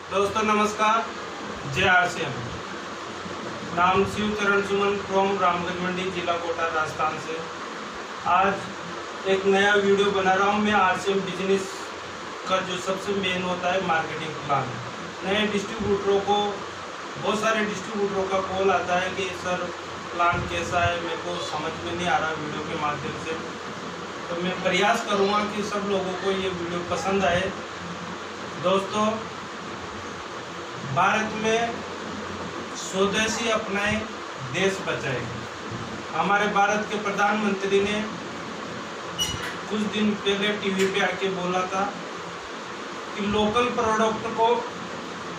दोस्तों नमस्कार। जय आरसीएम। नाम शिव चरण सुमन फ्रॉम रामगंज मंडी, जिला कोटा, राजस्थान से। आज एक नया वीडियो बना रहा हूँ मैं। आरसीएम बिजनेस का जो सबसे मेन होता है मार्केटिंग प्लान। नए डिस्ट्रीब्यूटरों को, बहुत सारे डिस्ट्रीब्यूटरों का कॉल आता है कि सर प्लान कैसा है, मेरे को समझ में नहीं आ रहा वीडियो के माध्यम से। तो मैं प्रयास करूँगा कि सब लोगों को ये वीडियो पसंद आए। दोस्तों, भारत में स्वदेशी अपनाए, देश बचाए। हमारे भारत के प्रधानमंत्री ने कुछ दिन पहले टीवी पे आके बोला था कि लोकल प्रोडक्ट को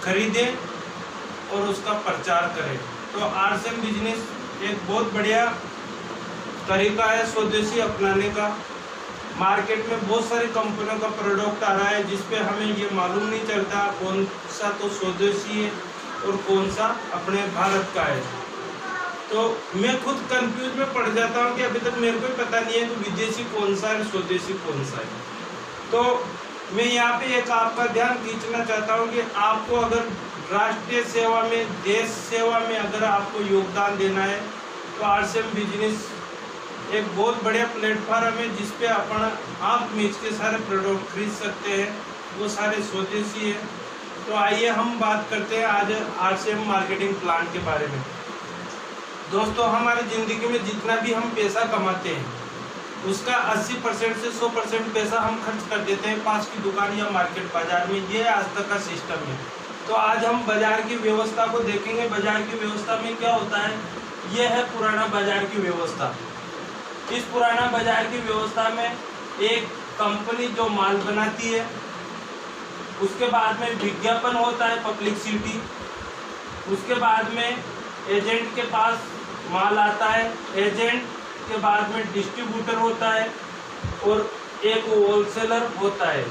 खरीदें और उसका प्रचार करें। तो आरसीएम बिजनेस एक बहुत बढ़िया तरीका है स्वदेशी अपनाने का। मार्केट में बहुत सारी कंपनियों का प्रोडक्ट आ रहा है जिसपे हमें ये मालूम नहीं चलता कौन सा तो स्वदेशी है और कौन सा अपने भारत का है। तो मैं खुद कंफ्यूज में पड़ जाता हूँ कि अभी तक मेरे को पता नहीं है कि विदेशी कौन सा है, स्वदेशी कौन सा है। तो मैं यहाँ पे एक आपका ध्यान खींचना चाहता हूँ कि आपको अगर राष्ट्रीय सेवा में, देश सेवा में अगर आपको योगदान देना है तो आरसीएम बिजनेस एक बहुत बढ़िया प्लेटफॉर्म है जिसपे अपन आँख मीच के सारे प्रोडक्ट खरीद सकते हैं। वो सारे स्वदेशी है। तो आइए हम बात करते हैं आज आरसीएम मार्केटिंग प्लान के बारे में। दोस्तों, हमारी ज़िंदगी में जितना भी हम पैसा कमाते हैं उसका 80% से 100% पैसा हम खर्च कर देते हैं पास की दुकान या मार्केट बाजार में। ये आज तक का सिस्टम है। तो आज हम बाजार की व्यवस्था को देखेंगे। बाजार की व्यवस्था में क्या होता है, ये है पुराना बाजार की व्यवस्था। इस पुराना बाजार की व्यवस्था में एक कंपनी जो माल बनाती है, उसके बाद में विज्ञापन होता है, पब्लिसिटी। उसके बाद में एजेंट के पास माल आता है, एजेंट के बाद में डिस्ट्रीब्यूटर होता है और एक होलसेलर होता है।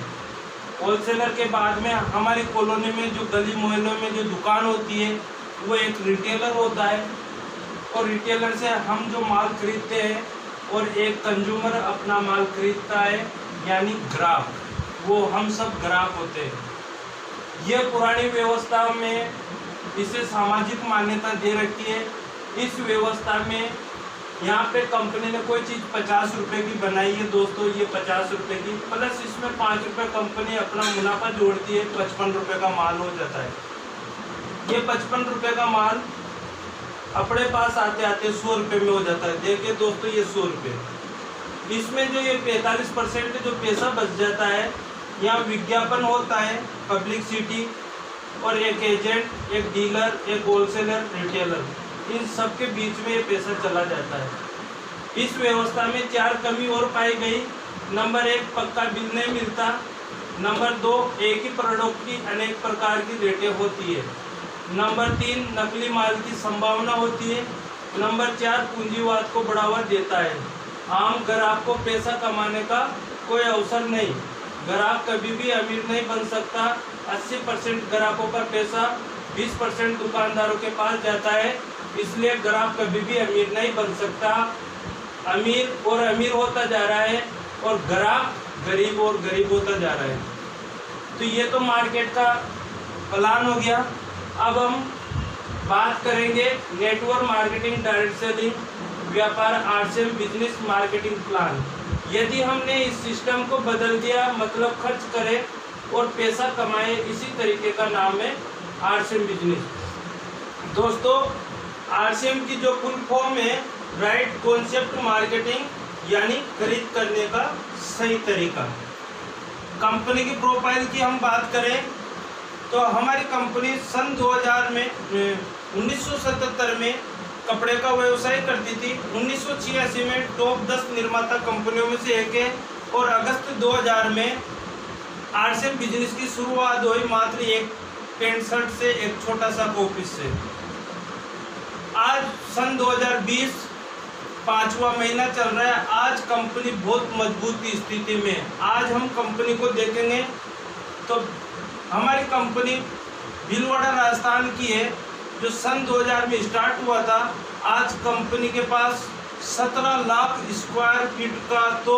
होलसेलर के बाद में हमारी कॉलोनी में जो गली मोहल्लों में जो दुकान होती है वो एक रिटेलर होता है। और रिटेलर से हम जो माल खरीदते हैं और एक कंज्यूमर अपना माल खरीदता है, यानी ग्राहक। वो हम सब ग्राहक होते हैं। ये पुरानी व्यवस्था में इसे सामाजिक मान्यता दे रखी है। इस व्यवस्था में यहाँ पे कंपनी ने कोई चीज़ 50 रुपये की बनाई है दोस्तों, ये 50 रुपये की, प्लस इसमें 5 रुपये कंपनी अपना मुनाफा जोड़ती है, 55 रुपये का माल हो जाता है। ये 55 रुपये का माल अपने पास आते आते 100 रुपये में हो जाता है। देखिए दोस्तों, ये 100 रुपये। इसमें जो ये 45% जो पैसा बच जाता है, यहाँ विज्ञापन होता है, पब्लिसिटी, और एक एजेंट, एक डीलर, एक होलसेलर, रिटेलर, इन सब के बीच में ये पैसा चला जाता है। इस व्यवस्था में 4 कमी और पाई गई। नंबर 1, पक्का बिल नहीं मिलता। नंबर 2, एक ही प्रोडक्ट की अनेक प्रकार की रेटें होती है। नंबर 3, नकली माल की संभावना होती है। नंबर 4, पूंजीवाद को बढ़ावा देता है। आम ग्राहक को पैसा कमाने का कोई अवसर नहीं। ग्राहक कभी भी अमीर नहीं बन सकता। 80% ग्राहकों का पैसा 20% दुकानदारों के पास जाता है, इसलिए ग्राहक कभी भी अमीर नहीं बन सकता। अमीर और अमीर होता जा रहा है और ग्राहक गरीब और गरीब होता जा रहा है। तो ये तो मार्केट का प्लान हो गया। अब हम बात करेंगे नेटवर्क मार्केटिंग, डायरेक्ट सेलिंग, व्यापार, आरसीएम बिजनेस मार्केटिंग प्लान। यदि हमने इस सिस्टम को बदल दिया, मतलब खर्च करें और पैसा कमाए, इसी तरीके का नाम है आरसीएम बिजनेस। दोस्तों, आरसीएम की जो फुल फॉर्म है, राइट कॉन्सेप्ट मार्केटिंग, यानी खरीद करने का सही तरीका। कंपनी की प्रोफाइल की हम बात करें तो हमारी कंपनी सन 2000 में 1977 में कपड़े का व्यवसाय करती थी। 1986 में टॉप 10 निर्माता कंपनियों में से एक है और अगस्त 2000 में आरसीएम बिजनेस की शुरुआत हुई, मात्र एक पैंट शर्ट से, एक छोटा सा ऑफिस से। आज सन 2020 5वां महीना चल रहा है। आज कंपनी बहुत मजबूत स्थिति में। आज हम कंपनी को देखेंगे तो हमारी कंपनी भीलवाड़ा राजस्थान की है, जो सन 2000 में स्टार्ट हुआ था। आज कंपनी के पास 17 लाख स्क्वायर फीट का तो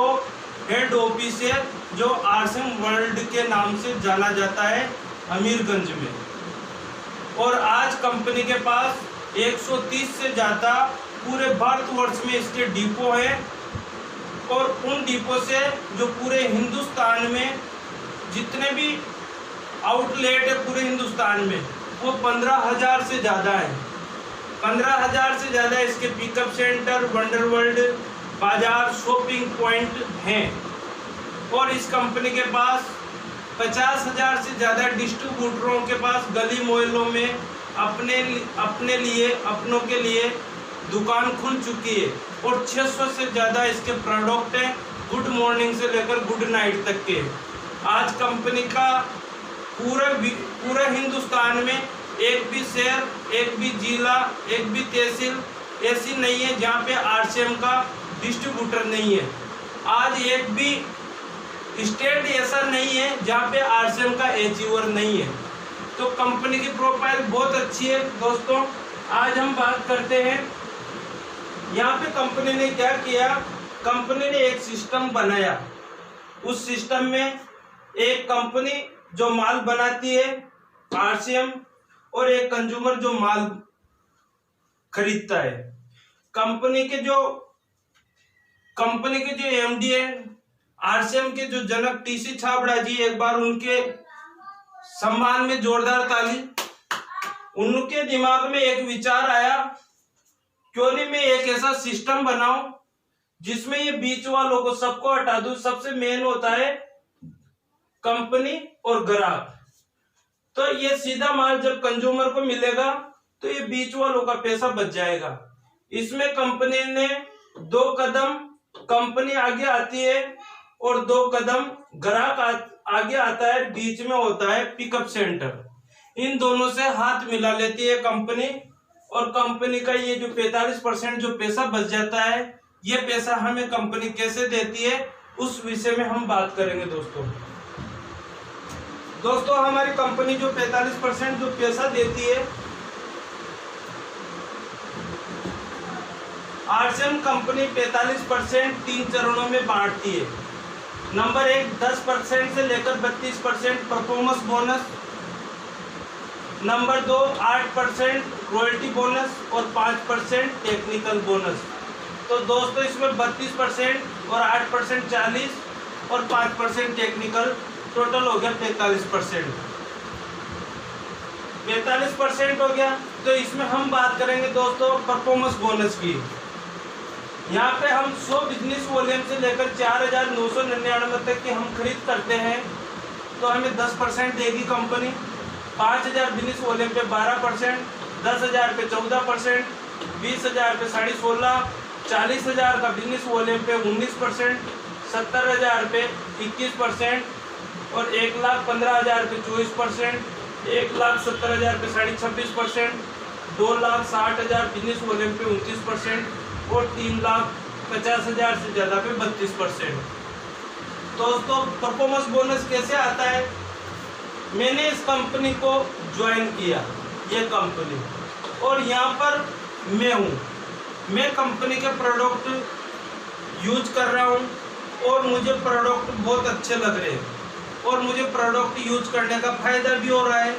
हेड ऑफिस है, जो आरसीएम वर्ल्ड के नाम से जाना जाता है। अमीरगंज में। और आज कंपनी के पास 130 से ज़्यादा पूरे भारतवर्ष में इसके डिपो हैं। और उन डिपो से जो पूरे हिंदुस्तान में जितने भी आउटलेट है पूरे हिंदुस्तान में वो 15,000 से ज़्यादा है। 15,000 से ज़्यादा इसके पिकअप सेंटर, वंडरवर्ल्ड, बाजार, शॉपिंग पॉइंट हैं। और इस कंपनी के पास 50,000 से ज़्यादा डिस्ट्रीब्यूटरों के पास गली मोहल्लों में अपनों के लिए दुकान खुल चुकी है। और 600 से ज़्यादा इसके प्रोडक्ट हैं, गुड मॉर्निंग से लेकर गुड नाइट तक के। आज कंपनी का पूरे हिंदुस्तान में एक भी शहर, एक भी जिला, एक भी तहसील ऐसी नहीं है जहाँ पे आरसीएम का डिस्ट्रीब्यूटर नहीं है। आज एक भी स्टेट ऐसा नहीं है जहाँ पे आरसीएम का एचीवर नहीं है। तो कंपनी की प्रोफाइल बहुत अच्छी है दोस्तों। आज हम बात करते हैं यहाँ पे कंपनी ने क्या किया। कंपनी ने एक सिस्टम बनाया। उस सिस्टम में एक कंपनी जो माल बनाती है आरसीएम और एक कंज्यूमर जो माल खरीदता है। कंपनी के जो एमडी है आरसीएम के जो जनक टीसी छाबड़ा जी, एक बार उनके सम्मान में जोरदार ताली। उनके दिमाग में एक विचार आया, क्यों नहीं मैं एक ऐसा सिस्टम बनाऊं जिसमें ये बीच वालों को सबको हटा दूं। सबसे मेन होता है कंपनी और ग्राहक। तो ये सीधा माल जब कंज्यूमर को मिलेगा तो ये बीच वालों का पैसा बच जाएगा। इसमें कंपनी ने 2 कदम कंपनी आगे आती है और 2 कदम ग्राहक आगे आता है। बीच में होता है पिकअप सेंटर। इन दोनों से हाथ मिला लेती है कंपनी। और कंपनी का ये जो 45% जो पैसा बच जाता है, ये पैसा हमें कंपनी कैसे देती है उस विषय में हम बात करेंगे दोस्तों हमारी कंपनी जो 45% जो पैसा देती है, आरसीएम कंपनी 45% 3 चरणों में बांटती है। नंबर 1 10% से लेकर 32% performance bonus. Number 2 8% royalty bonus और 5% टेक्निकल बोनस। तो दोस्तों इसमें 32% और 8% 40 और 5% टेक्निकल, टोटल हो गया 45%। 45% हो गया। तो इसमें हम बात करेंगे दोस्तों परफॉर्मेंस बोनस की। यहाँ पे हम 100 बिजनेस वॉल्यूम से लेकर 4,999 तक की हम खरीद करते हैं तो हमें 10% देगी कंपनी। 5,000 बिजनेस वॉल्यूम पे 12%, 10,000 पे 14%, 20,000 पे 16.5%, 40,000 का बिजनेस वॉल्यूम पे 19%, 70,000 पे 21% और 1,15,000 पे 24%, 1,70,000 पे 26.5%, 2,60,000 बिजनेस वॉल्यूम पे 29% और 3,50,000 से ज़्यादा पे 32%। दोस्तों परफॉर्मेंस बोनस कैसे आता है? मैंने इस कंपनी को ज्वाइन किया, ये कंपनी, और यहाँ पर मैं कंपनी के प्रोडक्ट यूज कर रहा हूँ और मुझे प्रोडक्ट बहुत अच्छे लग रहे हैं और मुझे प्रोडक्ट यूज करने का फ़ायदा भी हो रहा है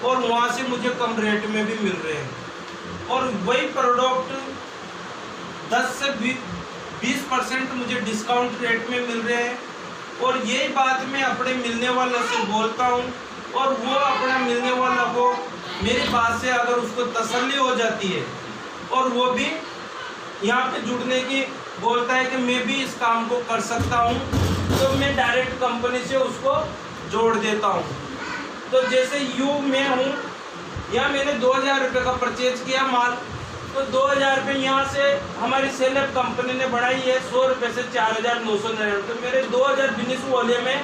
और वहाँ से मुझे कम रेट में भी मिल रहे हैं। और वही प्रोडक्ट 10 से 20% मुझे डिस्काउंट रेट में मिल रहे हैं। और यही बात मैं अपने मिलने वालों से बोलता हूँ और वो अपना मिलने वाला को मेरी बात से अगर उसको तसल्ली हो जाती है और वो भी यहाँ पे जुड़ने की बोलता है कि मैं भी इस काम को कर सकता हूँ, तो मैं डायरेक्ट कंपनी से उसको जोड़ देता हूँ। तो जैसे मैं हूँ, यहाँ मैंने 2,000 रुपये का परचेज किया माल, तो 2,000 रुपये यहाँ से हमारी सेलर कंपनी ने बढ़ाई है 100 रुपये से 4,999। तो मेरे 2,000 बिजनेस वॉल्यूम में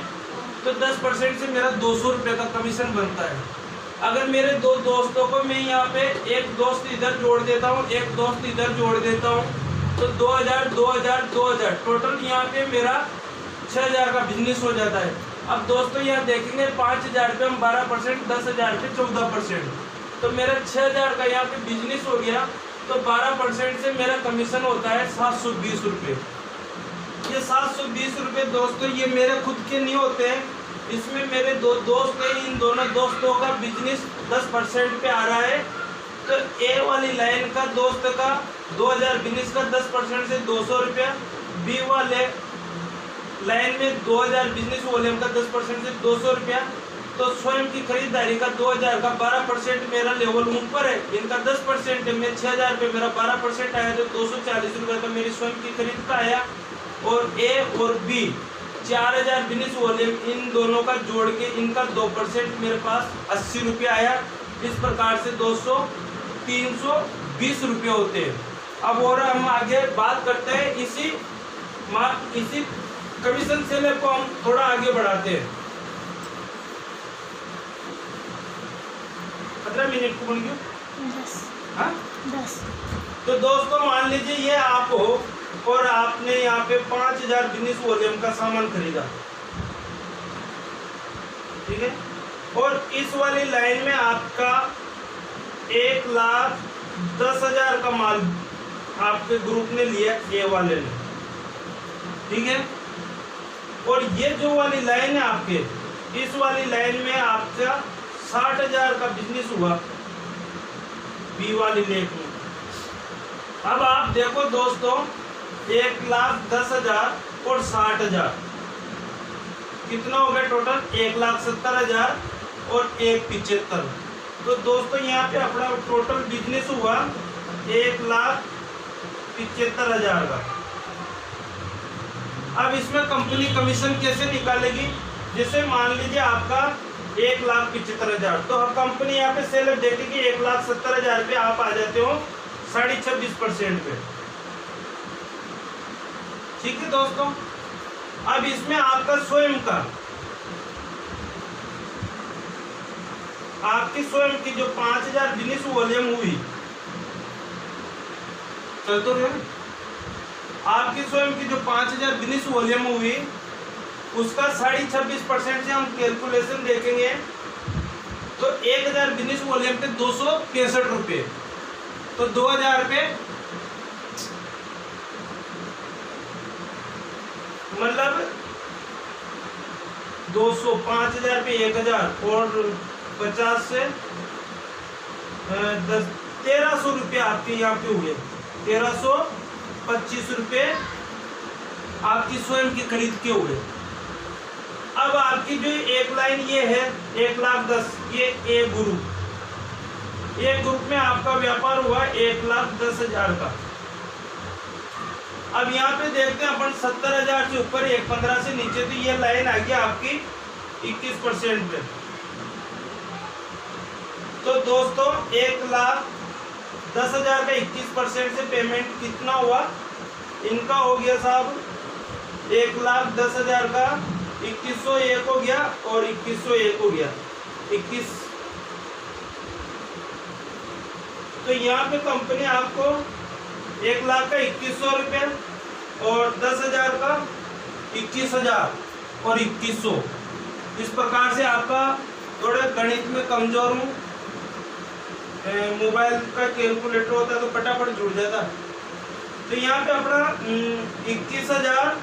तो 10% से मेरा 200 रुपये का कमीशन बनता है। अगर मेरे 2 दोस्तों को मैं यहाँ पे एक दोस्त इधर जोड़ देता हूँ, एक दोस्त इधर जोड़ देता हूँ, तो 2,000 टोटल यहाँ पे मेरा 6,000 का बिजनेस हो जाता है। अब दोस्तों यहाँ देखेंगे 5,000 पे हम 12%, 10,000 पे 14%, तो मेरा 6,000 का यहाँ पे बिजनेस हो गया। तो 12% से मेरा कमीशन होता है 720 रुपये। ये 720 रुपये दोस्तों ये मेरे खुद के नहीं होते हैं, इसमें मेरे दो दोस्त हैं, इन दोनों दोस्तों का बिजनेस 10% पे आ रहा है। तो ए वाली लाइन का दोस्त का 2000 बिजनेस का 10% से 200 रुपया, बी वाले लाइन में 2000 बिजनेस वॉल्यूम का 10% से 200 रुपया। तो स्वयं की खरीदारी का 2000 का 12% मेरा लेवल ऊपर है, इनका 10% है, मैं 6000 पे मेरा 12% आया तो 240 रुपये का मेरी स्वयं की खरीद का आया। और ए और बी 4000 बिजनेस वॉल्यूम इन दोनों का जोड़ के इनका 2% मेरे पास 80 रुपये आया। इस प्रकार से 200 320 रुपये होते हैं। अब और हम आगे बात करते हैं इसी कमीशन सेलर को हम थोड़ा आगे बढ़ाते हैं। 15 मिनट को बन गया 10। तो दोस्तों मान लीजिए ये आप हो और आपने यहाँ पे 5000 बिजनेस वॉल्यूम का सामान खरीदा, ठीक है। और इस वाली लाइन में आपका 1,10,000 का माल आपके ग्रुप ने लिया, ए वाले ने, ठीक है। और ये जो वाली लाइन है आपके, इस वाली लाइन में आपका 60,000 का बिजनेस हुआ बी वाली लेख में। अब आप देखो दोस्तों 1,10,000 और 60,000 कितना हो गया टोटल 1,70,000 और 1,75,000। तो दोस्तों यहाँ पे अपना टोटल बिजनेस हुआ 1,75,000 का। अब इसमें कंपनी कमीशन कैसे निकालेगी? जैसे मान लीजिए आपका 1,75,000, तो कंपनी यहाँ पे सेलर देखेगी 1,70,000 पे आप आ जाते हो 26.5% पे, ठीक है दोस्तों। अब इसमें आपका स्वयं का, आपकी स्वयं की जो 5000 बिजनेस वॉल्यूम हुई, चल तो रहे, आपकी स्वयं की जो 5000 बिजनेस वॉल्यूम हुई उसका 26.5% से हम कैलकुलेशन देखेंगे तो 1000 बिजनेस वॉल्यूम पे 265 रुपये, तो 2000 पे मतलब 200, 5000 पे 1000 और 50 से 1300 रुपये आपके यहाँ पे हुए। 1325 रुपये आपकी स्वयं की खरीद के हुए। अब आपकी जो एक लाइन ये है 1,10,000, ये ए ग्रुप में आपका व्यापार हुआ 1,10,000 का। अब यहाँ पे देखते हैं अपन 70,000 से ऊपर 1,15,000 से नीचे, तो ये लाइन आ गई आपकी 21% पे। तो दोस्तों 1,10,000 का 21% से पेमेंट कितना हुआ? इनका हो गया साहब 1,10,000 का 2101 हो गया और 2101 हो गया 21। तो यहाँ पे कंपनी आपको 1,00,000 का 2,100 रुपये और 10,000 का 21,000 और 2,100। इस प्रकार से आपका थोड़े गणित में कमजोर हूँ, मोबाइल का कैलकुलेटर होता है तो फटाफट जुड़ जाता। तो यहाँ पे अपना 21,000,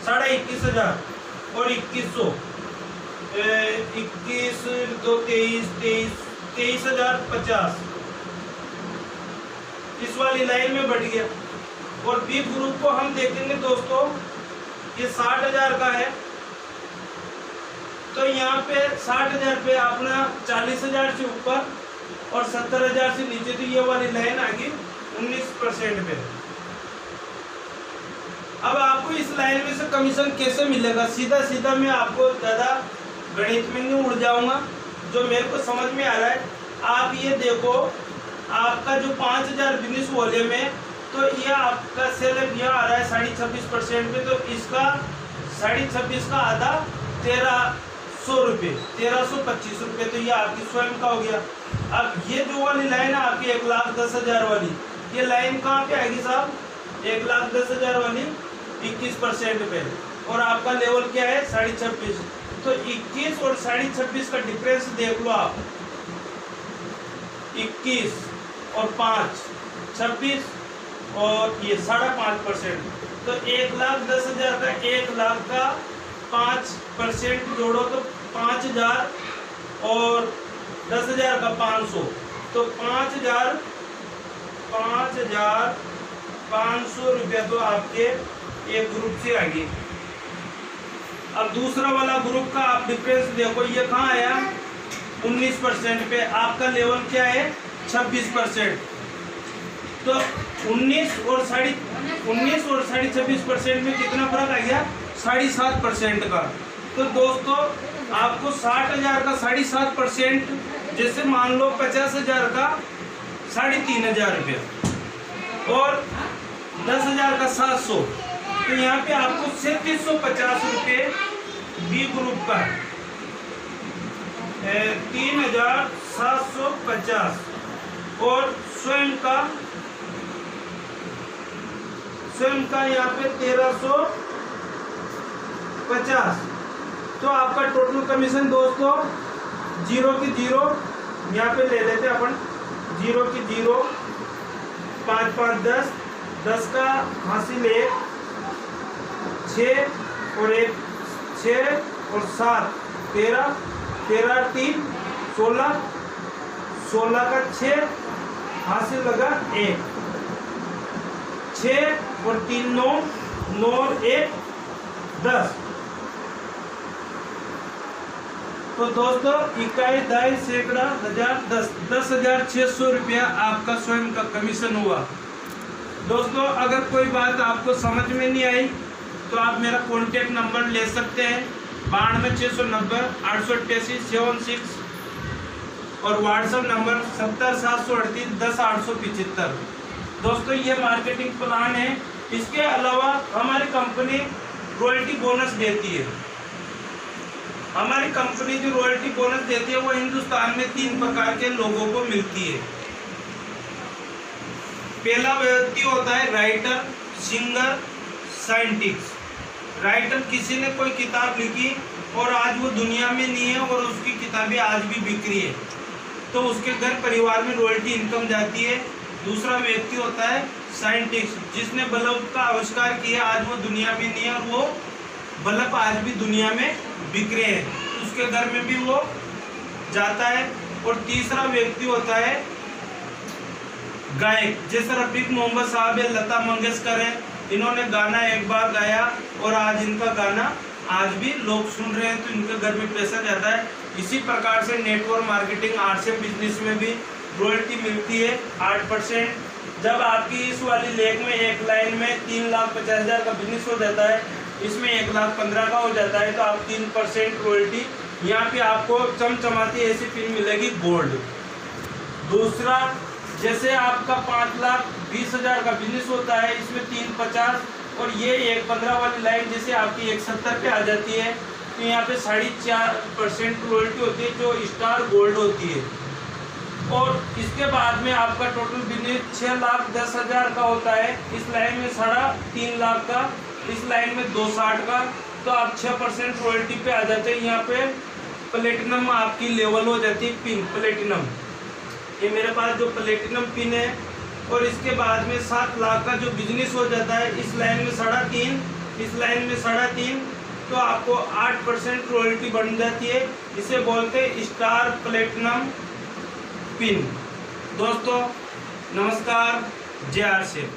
21,500 और 2,100, 21 2 23 23,050 इस वाली लाइन में बढ़ गया। और बी ग्रुप को हम देखेंगे दोस्तों, ये 60,000 का है, तो यहाँ पे 60,000 पे अपना 40,000 से ऊपर और 70,000 से नीचे, तो ये वाली लाइन आ गई 19% पे। अब आपको इस लाइन में से कमीशन कैसे मिलेगा? सीधा सीधा मैं आपको ज़्यादा गणित में नहीं उड़ जाऊंगा, जो मेरे को समझ में आ रहा है। आप ये देखो, आपका जो 5000 बिजनेस वॉल्यूम है, तो ये आपका सेल यहाँ आ रहा है 26.5% पे, तो इसका 26.5 का आधा 1,300 रुपये, 1,325 रुपये, तो ये आपकी स्वयं का हो गया। अब ये जो वाली लाइन है आपकी 1,10,000 वाली, ये लाइन कहाँ पे आएगी साहब? 1,10,000 वाली 21% पे, और आपका लेवल क्या है 26.5। तो 21 और 26.5 का डिफरेंस देख लो आप, 21 और 5 26 और ये 5.5%। तो 1,10,000 का 1,00,000 का 5% जोड़ो तो 5000 और 10,000 का 500, तो 5,500 रुपया तो आपके एक ग्रुप से आ गए। अब दूसरा वाला ग्रुप का आप डिफरेंस देखो, ये कहाँ आया 19% पे, आपका लेवल क्या है 26%। तो 19 और 26% में कितना फर्क आ गया 7.5% का। तो दोस्तों आपको 60,000 का 7.5%, जैसे मान लो 50,000 का 3,500 रुपया और 10,000 का 700, तो यहाँ पे आपको 3750 रुपये बी ग्रुप का 3,750 और स्वयं का यहाँ पे 1,350। तो आपका टोटल कमीशन दोस्तों 0 की 0 यहाँ पे ले लेते हैं अपन, 0 की 0, 5 5 10, 10 का हासिल 1, 6 और 1 6 और 7 13, 13 3 16, 16 का 6 हासिल लगा 1, 6 और 3 9, 9 और 1 10। तो दोस्तों इकाई दाई सैकड़ा हजार 10,600 रुपया आपका स्वयं का कमीशन हुआ। दोस्तों अगर कोई बात आपको समझ में नहीं आई तो आप मेरा कॉन्टेक्ट नंबर ले सकते हैं 92 690 888 76 और व्हाट्सएप नंबर 70 738 10 875। दोस्तों ये मार्केटिंग प्लान है। इसके अलावा हमारी कंपनी रॉयल्टी बोनस देती है। हमारी कंपनी जो रॉयल्टी बोनस देती है वो हिंदुस्तान में 3 प्रकार के लोगों को मिलती है। पहला व्यक्ति होता है राइटर, सिंगर, साइंटिस्ट। राइटर किसी ने कोई किताब लिखी और आज वो दुनिया में नहीं है और उसकी किताबें आज भी बिक रही है, तो उसके घर परिवार में रॉयल्टी इनकम जाती है। दूसरा व्यक्ति होता है साइंटिस्ट, जिसने बल्ब का आविष्कार किया, आज वो दुनिया में नहीं है और वो बल्ब आज भी दुनिया में बिक रहे हैं, उसके घर में भी वो जाता है। और तीसरा व्यक्ति होता है गायक, जैसे रफीक मोहम्मद साहब है, लता मंगेशकर है, इन्होंने गाना एक बार गाया और आज इनका गाना आज भी लोग सुन रहे हैं, तो इनके घर में पैसा जाता है। इसी प्रकार से नेटवर्क मार्केटिंग आरसीएम बिजनेस में भी रॉयल्टी मिलती है 8%। जब आपकी इस वाली लेख में एक लाइन में 3,50,000 का बिजनेस हो जाता है, इसमें 1,15,000 का हो जाता है, तो आप 3% रॉयल्टी। यहाँ पे आपको चमचमाती ऐसी पिन मिलेगी गोल्ड। दूसरा, जैसे आपका 5,20,000 का बिजनेस होता है, इसमें 3,50 और ये 1,15 वाली लाइन जैसे आपकी 1,70 पे आ जाती है, तो यहाँ पे 4.5% रॉयल्टी होती है जो स्टार गोल्ड होती है। और इसके बाद में आपका टोटल बिजनेस 6,10,000 का होता है, इस लाइन में 3.5 का, इस लाइन में 2.60 का, तो आप 6% रॉयल्टी पे आ जाते हैं। यहाँ पे प्लेटिनम आपकी लेवल हो जाती है, पिन प्लेटिनम। ये मेरे पास जो प्लेटिनम पिन है। और इसके बाद में 7 लाख का जो बिजनेस हो जाता है, इस लाइन में 3.5, इस लाइन में 3.5, तो आपको 8% रॉयल्टी बन जाती है। इसे बोलते हैं स्टार प्लेटिनम पिन। दोस्तों नमस्कार, जय आरसीएम।